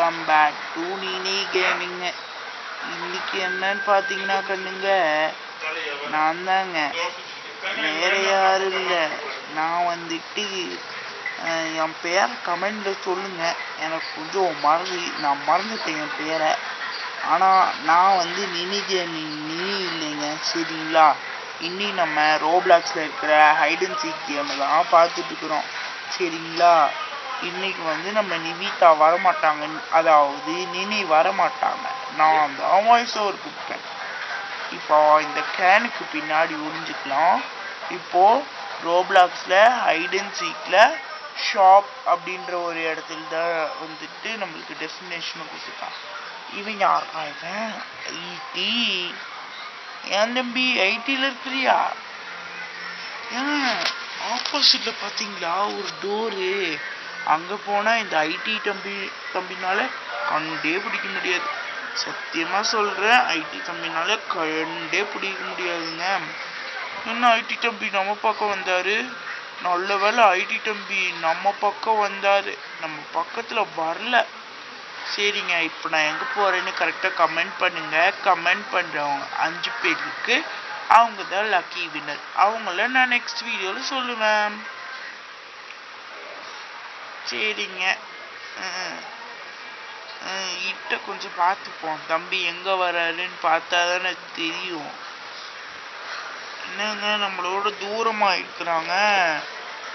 Welcome back to Neeni gaming. இன்னைக்கு என்னன்னு பார்த்தீங்கன்னா கண்ணுங்க, நான் தாங்க, வேற யாரும் இல்லை. நான் வந்துட்டு என் பேரை கமெண்ட்ல சொல்லுங்க. எனக்கு கொஞ்சம் நான் மறந்துட்டேன் என் பேரை. ஆனால் நான் வந்து நீனி கேமிங் இல்லைங்க, சரிங்களா? இன்னி நம்ம ரோப்ளாக்ஸில் இருக்கிற ஹைட் அண்ட் சீக் கேமை தான் பார்த்துட்டு இருக்கிறோம், சரிங்களா? இன்னைக்கு வந்து நம்ம நிவிதா வரமாட்டாங்க, அதாவது நினி வரமாட்டாங்க. நான் தான் வாய்ஸ் ஓவர் கொடுப்பேன். இப்போ இந்த கேனுக்கு பின்னாடி ஒழிஞ்சுக்கலாம். இப்போ ரோப்ளாக்ஸ்ல ஹைட் அண்ட் சீக்ல ஷாப் அப்படின்ற ஒரு இடத்துல தான் வந்துட்டு நம்மளுக்கு டெஸ்டினேஷனை கொடுத்துருக்கான். இவன் யாரா? இவன் ஐடி. ஏன் தம்பி ஐடியில் இருக்கிறியா? ஏன் ஆப்போசிட்ல பாத்தீங்களா ஒரு டோரு? அங்க போனா இந்த ஐடி தம்பினால கண்டே பிடிக்க முடியாது. சத்தியமா சொல்றேன், ஐடி தம்பினால கண்டே பிடிக்க முடியாதுங்க. என்ன ஐடி தம்பி நம்ம பக்கம் வந்தாரு? நல்ல வேலை ஐடி தம்பி நம்ம பக்கம் வந்தாரு, நம்ம பக்கத்துல வரல. சரிங்க, இப்போ நான் எங்க போறேன்னு கரெக்டா கமெண்ட் பண்ணுங்க. கமெண்ட் பண்றவங்க 5 பேருக்கு அவங்க தான் லக்கி வின்னர். அவங்கள நான் நெக்ஸ்ட் வீடியோல சொல்லுவேன், சரிங்க? இட்ட கொஞ்சம் பார்த்துப்போம். தம்பி எங்க வராருன்னு பார்த்தா தானே தெரியும். என்னங்க நம்மளோட தூரமா இருக்கிறாங்க.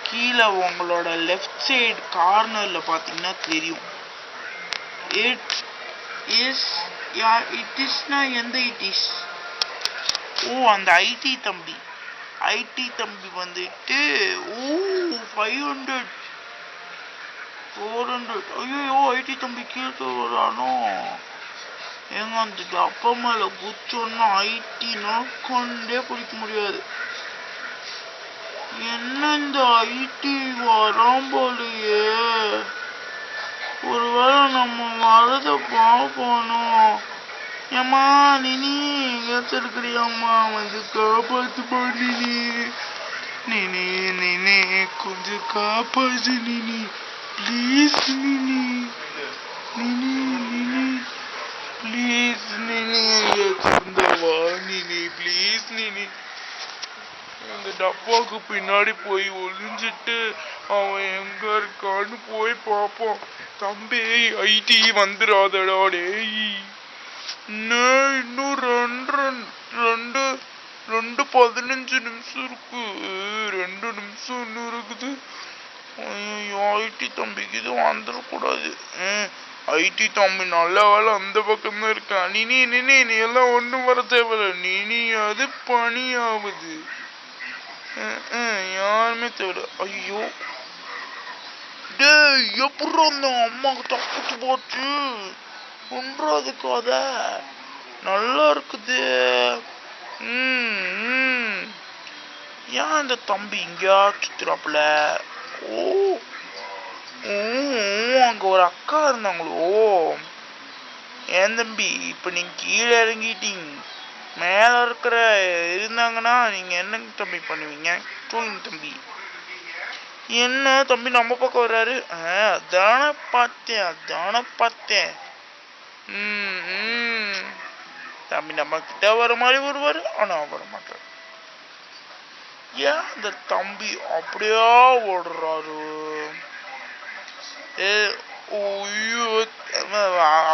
கீழே உங்களோட லெஃப்ட் சைடு கார்னர்ல பாத்தீங்கன்னா தெரியும். இட் இஸ்னா எந்த இட்டிஸ்? ஓ, அந்த ஐடி தம்பி. ஐடி தம்பி வந்துட்டு 500 400. ஐயோ, ஐடி தம்பி கீழே வரானோ? ஏங்க அந்த அப்பா மேல குச்சோன்னா ஐடினா கொண்டே பிடிக்க முடியாது. என்ன இந்த ஐடி வரான் போலையே? ஒருவேளை நம்ம வரத பார்ப்போம். ஏம்மா நினி ஏத்திருக்கிறியாம்மா? வந்து காப்பாத்துப்பா நினி. நினி நினி கொஞ்சம் காப்பாத்து நினி, ப்ளீஸ் நினி. நினி நினி ப்ளீஸ் நினி, வா நினி, ப்ளீஸ் நினி. அந்த டப்பாவுக்கு பின்னாடி போய் ஒளிஞ்சிட்டு அவன் எங்க இருக்கான்னு போய் பார்ப்போம். தம்பி ஐடி வந்துடாதடா டேய். இன்னும் 15 நிமிஷம் இருக்கு. 2 நிமிஷம் இன்னும் இருக்குது. ஐடி தம்பிக்கு இது வந்துடக்கூடாது. ஐடி தம்பி நல்ல வேலை அந்த பக்கம் தான் இருக்கான். நினி நீ எல்லாம் ஒண்ணும் வர தேவையில்ல. நினி அது பணியாவது யாருமே தேவை. ஐயோ டேய், எப்படி அந்த அம்மாக்கு தப்பிச்சு போச்சு? ஒன்றாதுக்கு அத நல்லா இருக்குது. ஏன் இந்த தம்பி இங்கயா சுத்துறாப்புல? அங்க ஒரு அக்கா இருந்தாங்களோ? ஏன் தம்பி இப்ப நீங்க கீழே இறங்கிட்டீங்க, மேல இருக்கிற இருந்தாங்கன்னா நீங்க என்னங்க தம்பி பண்ணுவீங்க? சொல்லுங்க தம்பி. என்ன தம்பி நம்ம பக்கம் வர்றாரு? அதான பார்த்தேன். தம்பி நம்ம கிட்ட வர மாதிரி வருவாரு, ஆனா வர மாட்டாரு. ஏன் அந்த தம்பி அப்படியா ஓடுறாரு?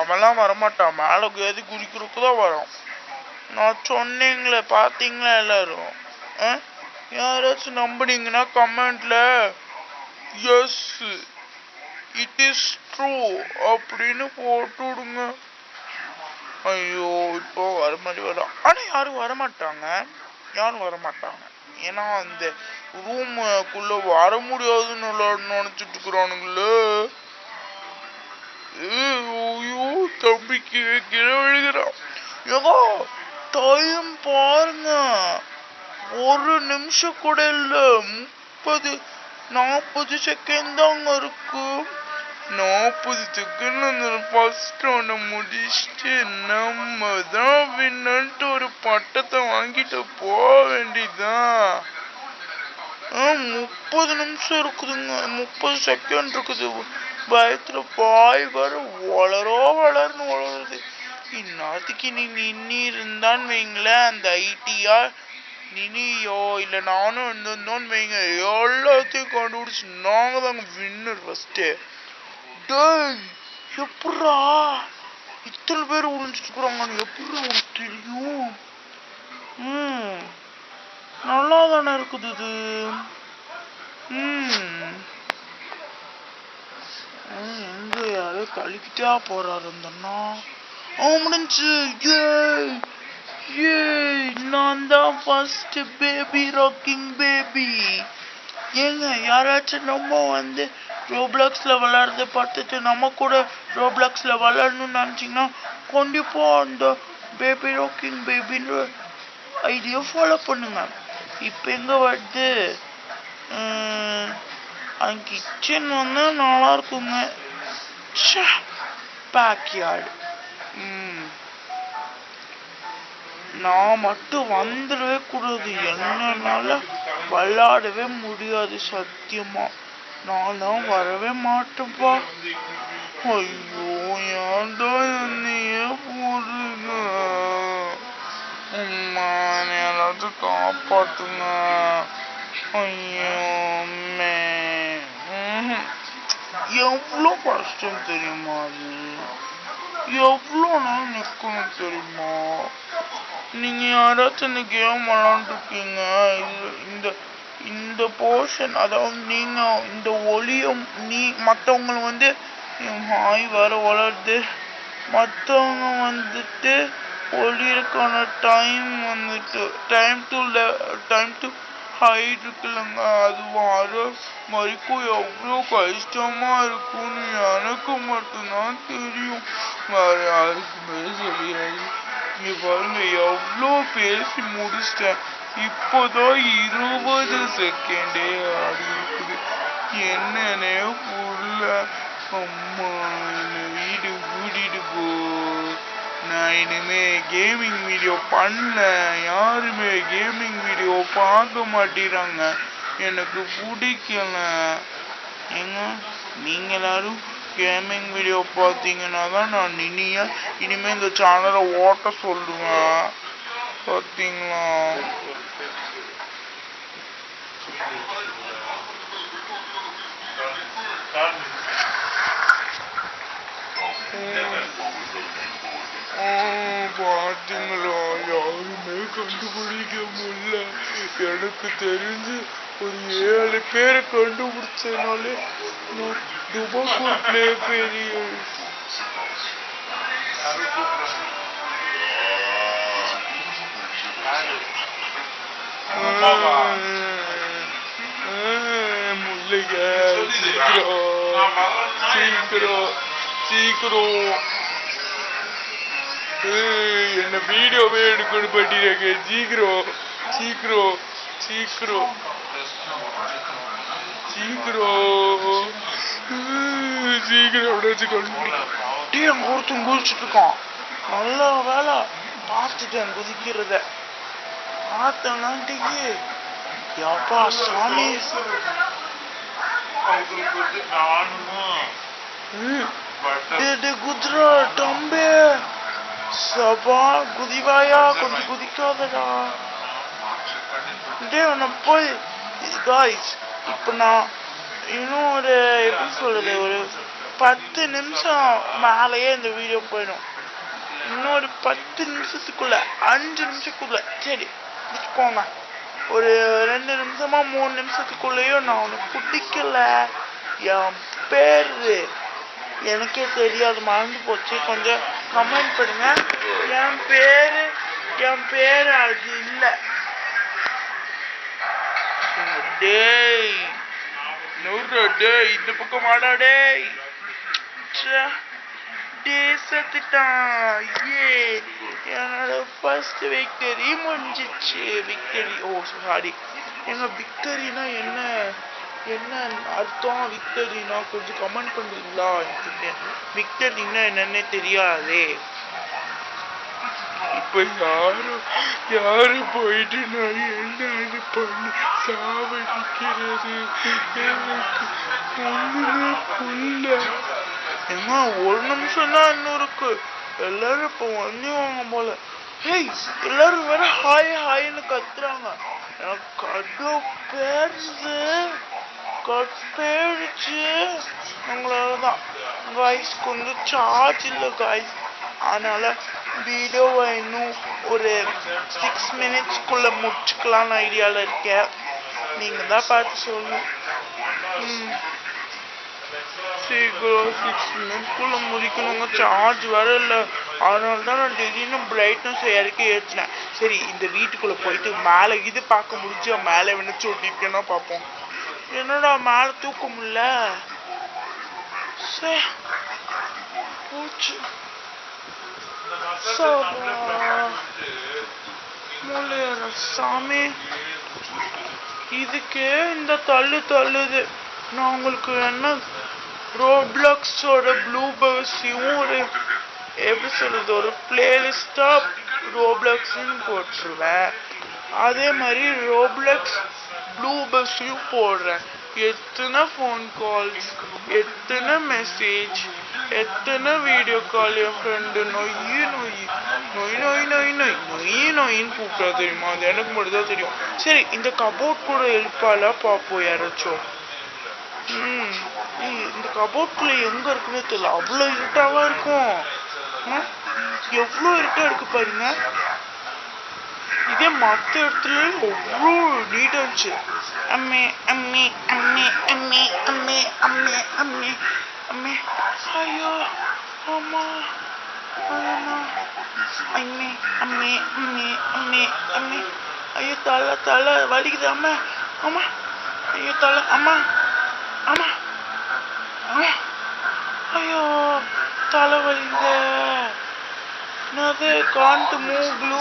அவன்லாம் வரமாட்டான், மேல எது குதிக்கிறதுக்குதான் வரான். நான் சொன்னீங்களே, பாத்தீங்களா எல்லாரும்? யாராச்சும் நம்புனீங்கன்னா கமெண்ட்ல எஸ் இட் இஸ் ட்ரூ அப்படின்னு போட்டு விடுங்க. ஐயோ, இப்போ வர மாதிரி வரும். ஆனா யாரும் வரமாட்டாங்க. ஏன்னா அந்த ரூமுக்குள்ள வர முடியாதுன்னு நினைச்சிட்டு இருக்கிறானுங்களே. ஐயோ, தம்பிக்கு கீழே விழுகிறான். ஏதோ டைம் பாருங்க, 1 நிமிஷம் கூட இல்ல, 40 செகண்ட் தாங்க இருக்கு. 40 செகண்ட் ஃபர்ஸ்ட் ரவுண்ட முடிச்சுட்டு நம்ம தான் வின்னன்ட்டு ஒரு பட்டத்தை வாங்கிட்டு போக வேண்டியதுதான். 30 நிமிஷம் இருக்குதுங்க, 30 செகண்ட் இருக்குது. பயத்துல பாய் வர வளர்ந்து வளருது. இந்நாத்துக்கு நீ நின்று இருந்தான்னு வைங்களேன், அந்த ஐடியா நினியோ இல்ல நானும் இருந்தோன்னு வைங்க, எல்லாத்தையும் கண்டுபிடிச்சு நாங்க தாங்க வின்னர் ஃபர்ஸ்ட். டேய் எப்படா இத்தனை பேர் ஒளிஞ்சிட்டு இருக்கிறாங்கன்னு எப்படி உனக்கு தெரியும்? நல்லா தானே இருக்குது இது. எங்க யாரோ கழிக்கிட்டா போறாரு அந்த அண்ணா. முடிஞ்சு நான் தான் ஃபர்ஸ்ட் பேபி ராக்கிங் பேபி. ஏங்க யாராச்சும் நம்ம வந்து ரோப்ளாக்ஸ்ல விளையாடுறத பார்த்துட்டு நம்ம கூட ரோப்ளாக்ஸ்ல விளையாடணும்னு நினைச்சீங்கன்னா கண்டிப்பா அந்த பேபி ராக்கிங் பேபின்னு ஐடியா ஃபாலோ பண்ணுங்க. இப்ப எங்க வருது கிச்சன் வந்து நல்லா இருக்குங்க. பேக்யார்டு நான் மட்டும் வந்துடவே கூடாது. என்னால விளையாடவே முடியாது சத்தியமா. நான் வரவே மாட்டேன்ப்பா. ஐயோ ஏன்தான் என்னையே போடுங்க. எல்லாத்தையும் காப்பாத்துங்க. ஐயோ எவ்வளோ கஷ்டம் தெரியுமா அது? எவ்வளோ நாள் நிற்கணும் தெரியுமா? நீங்க யாராச்சும் இந்த கேம் விளாண்டுருக்கீங்க, இந்த போர்ஷன், அதாவது நீங்க இந்த ஒளியும் மற்றவங்க வந்து ஹாய் வர வளருது, மற்றவங்க வந்துட்டு ஒளியிருக்கான டைம் வந்துட்டு டைம் டு ஹைட் இருக்குல்லங்க, அது வர வரைக்கும் எவ்வளோ கஷ்டமா இருக்கும்னு எனக்கு மட்டும்தான் தெரியும். வேற யாருக்குமே தெரியாது. இங்க பாருங்க எவ்வளோ பேசி முடிச்சிட்டேன். இப்போதான் 20 செகண்டே ஆடி இருக்குது. என்னன்னே புரியல. அம்மா என்ன வீடு கூட்டிட்டு போ. நான் இனிமே கேமிங் வீடியோ பண்ணல. யாருமே கேமிங் வீடியோ பார்க்க மாட்டேறாங்க. எனக்கு பிடிக்கல. ஏங்க நீங்க எல்லாரும் கேமிங் வீடியோ பார்த்தீங்கன்னா தான் நான் இனிமே இந்த சேனலை ஓட்ட சொல்லுவேன். பார்த்தீங்களா? பார்த்தீங்களா? யாருமே கண்டுபிடிக்க முடியல. எனக்கு தெரிஞ்சு ஒரு 7 பேரை கண்டுபிடிச்சதுனாலே துபாக்கூர்லே பெரிய முல்லைங்க. சீக்கிரம் என்ன வீடியோவே எடுக்கணும் பண்ணிடுங்க. சீக்கிரம் ஒருத்தன் குதிச்சுட்டு இருக்கான். நல்ல வேலை பார்த்துட்டேன் குதிக்கிறத. பார்த்தனாட்டிக்கு யாப்பா சாமி குதிரா டம்பே சபா குதிவாயா, கொஞ்சம் குதிக்காதடா. போய் காய்ஸ், இப்ப நான் இன்னும் ஒரு எப்படி சொல்றது, ஒரு 10 நிமிஷம் மேலேயே இந்த வீடியோ போயிடும். இன்னும் ஒரு 10 நிமிஷத்துக்குள்ள 5 நிமிஷத்துக்குள்ள சரி போங்க, ஒரு 2 நிமிஷமா 3 நிமிஷத்துக்குள்ளேயும் நான் உனக்கு பிடிக்கல, என் பேரு எனக்கே தெரியாது மறந்து போச்சு, கொஞ்சம் கமெண்ட் பண்ணுங்க. என் பேரு அது இல்ல. டேய் இந்த பக்கம் வாடா. டேய் செத்துட்டான். என்னோட ஃபர்ஸ்ட் விக்டரி முடிஞ்சிச்சு. விக்டரி, ஓ சாரி, எங்க விக்டரினா என்ன அர்த்தம்? விக்டரினா கொஞ்சம் கமெண்ட் பண்ணுறீங்களா? விக்டரினா என்னன்னே தெரியாதே. இப்ப யாரு போயிட்டு நான் என்ன பண்ணி சாவடிக்கிறது? எனக்கு ஒண்ணுமே புரியல. ஏங்க ஒரு நிமிஷம் தான் இன்னும் இருக்கு. எல்லாரும் இப்ப வந்துவாங்க போல. ஹேய், எல்லாரும் வேற ஹாய் ஹாய்னு கத்துறாங்க. எனக்கு கடுப்பேடுச்சு. உங்களாலதான் காய்ஸ் கொஞ்சம் சார்ஜ் இல்லை காய்ஸ். அதனால வீடியோவை இன்னும் ஒரு 6 minutesக்குள்ள முடிச்சுக்கலான்னு ஐடியால இருக்கேன். நீங்க தான் பார்த்து சொல்லணும். சீக்கிரம் 6 minutesக்குள்ள முடிக்கணுங்க. சார்ஜ் வர இல்லை. அதனால தான் நான் திடீர்னு பிரைட்னஸ் இறக்கி ஏற்றினேன். சரி, இந்த வீட்டுக்குள்ள போயிட்டு மேலே இது பார்க்க முடிஞ்சா மேலே வேணா சொல்லிருக்கேன்னா பார்ப்போம். என்னடா மேலே தூக்க முடியல. போச்சு. சாமி, இதுக்கு இந்த தள்ளுது. நான் உங்களுக்கு என்ன ரோப்ளாக்ஸோட ப்ளூபர்ஸையும் ஒரு எப்படி சொல்றது ஒரு பிளேலிஸ்டா ரோப்ளாக்ஸ்ன்னு போட்டுருவேன். அதே மாதிரி ரோப்ளாக்ஸ் ப்ளூபர்ஸையும் போடுறேன். எத்தனை ஃபோன் கால்ஸ், எத்தனை மெசேஜ், எத்தனை வீடியோ கால் என் ஃப்ரெண்டு நொயின்னு கூப்பிட்டா தெரியுமா? அது எனக்கு மட்டும்தான் தெரியும். சரி, இந்த கபோர்ட் கூட எழுப்பால பார்ப்போம் யாராச்சும். இந்த கபோர்ட்குள்ள எங்க இருக்குன்னு தெரியல. அவ்வளவு இருட்டாவா இருக்கும். எவ்வளவு இருட்டா இருக்கு பாருங்க. இதே மற்ற இடத்துல எவ்வளோ நீட்டா இருந்துச்சு. அம்மே அம்மே அம்மே அம்மே அம்மே அம்மே அம்மே அம்மே ஐயோ அம்மா அம்மா அம்மே அம்மே அம்மே அம்மே அம்மே ஐயோ தலை வலிக்குது. அம்மா அம்மா ஐயோ தலை அம்மா அம்மா அம்மா ஐயோ தலை வலிக்குது. என்னது காண்ட் மூவ் க்ளூ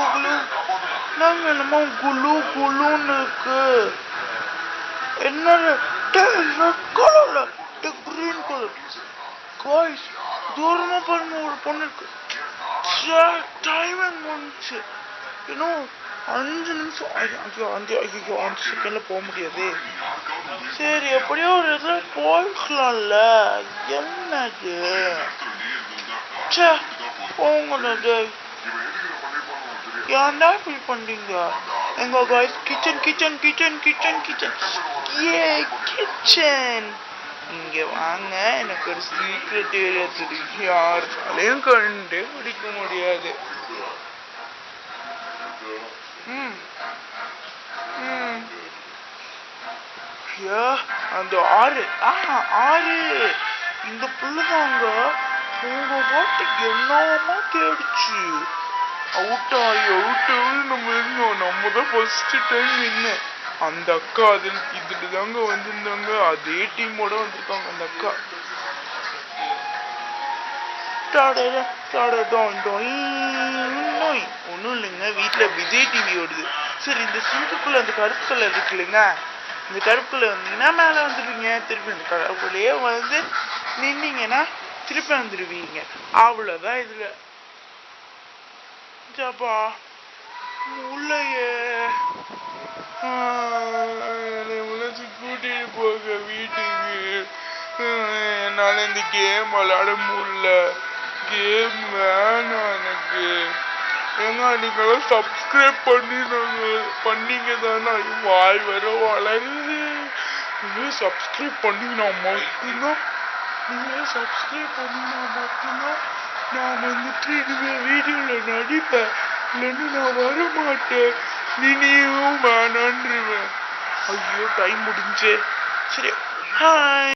நாங்க என்னமோ குளுன்னு இருக்கு. என்ன கலர்ல கிரீன் கலர் காய்ஸ். தூரமா பாருங்க ஒரு பொண்ணு இருக்கு. டைமிங் வந்துச்சு. இன்னும் 5 நிமிஷம். ஐயோ 5 செகண்ட்ல போக முடியாது. சரி, எப்படியோ ஒரு இதுல போய்க்கலாம்ல. என்னது போங்கது ஏன்டா இப்படி பண்றீங்க? எங்க காய்ஸ் கிச்சன் இங்க வாங்க. எனக்கு ஒரு சீக்ரெட் ஏரியா தெரியும். யாராலையும் கண்டே பிடிக்க முடியாது. அந்த ஆறு இந்த புள்ளுதாங்க உங்க வாட்டுக்கு என்னமா தேடிச்சு. நம்ம தான் ஃபர்ஸ்ட் டைம் என்ன. அந்த அக்கா இதுல தாங்க வந்திருந்தாங்க. அதே டீமோட வந்திருக்காங்க அந்த அக்கா. ஒன்னும் இல்லைங்க, வீட்டுல விஜய் டிவி ஓடுது. சரி, இந்த சிங்குக்குள்ள அந்த கருப்பு கலர் இருக்கு இல்லைங்க, இந்த கருப்புல வந்தீங்கன்னா மேல வந்துடுவீங்க. திருப்பி இந்த கருப்புலயே வந்து நின்னீங்கன்னா திருப்பி வந்துடுவீங்க. அவ்வளவுதான் இதுல. ஜப்பா உள்ளையே கூட்டிட்டு போக வீட்டுக்கு. என்னால இந்த கேம் விளையாட முடியல. கேம் வேணாம் எனக்கு. ஏங்க நீங்களும் சப்ஸ்கிரைப் பண்ணீங்க தானே. வாய் வர வளருது. சப்ஸ்கிரைப் பண்ணீங்கன்னா மட்டும்தான் நான் வந்துட்டு இனிமே வீடியோல நடிப்பேன். இல்லைன்னு நான் வர மாட்டேன். நீயும் வேணான்றுவேன். ஐயோ டைம் முடிஞ்சு. சரி, ஹாய்.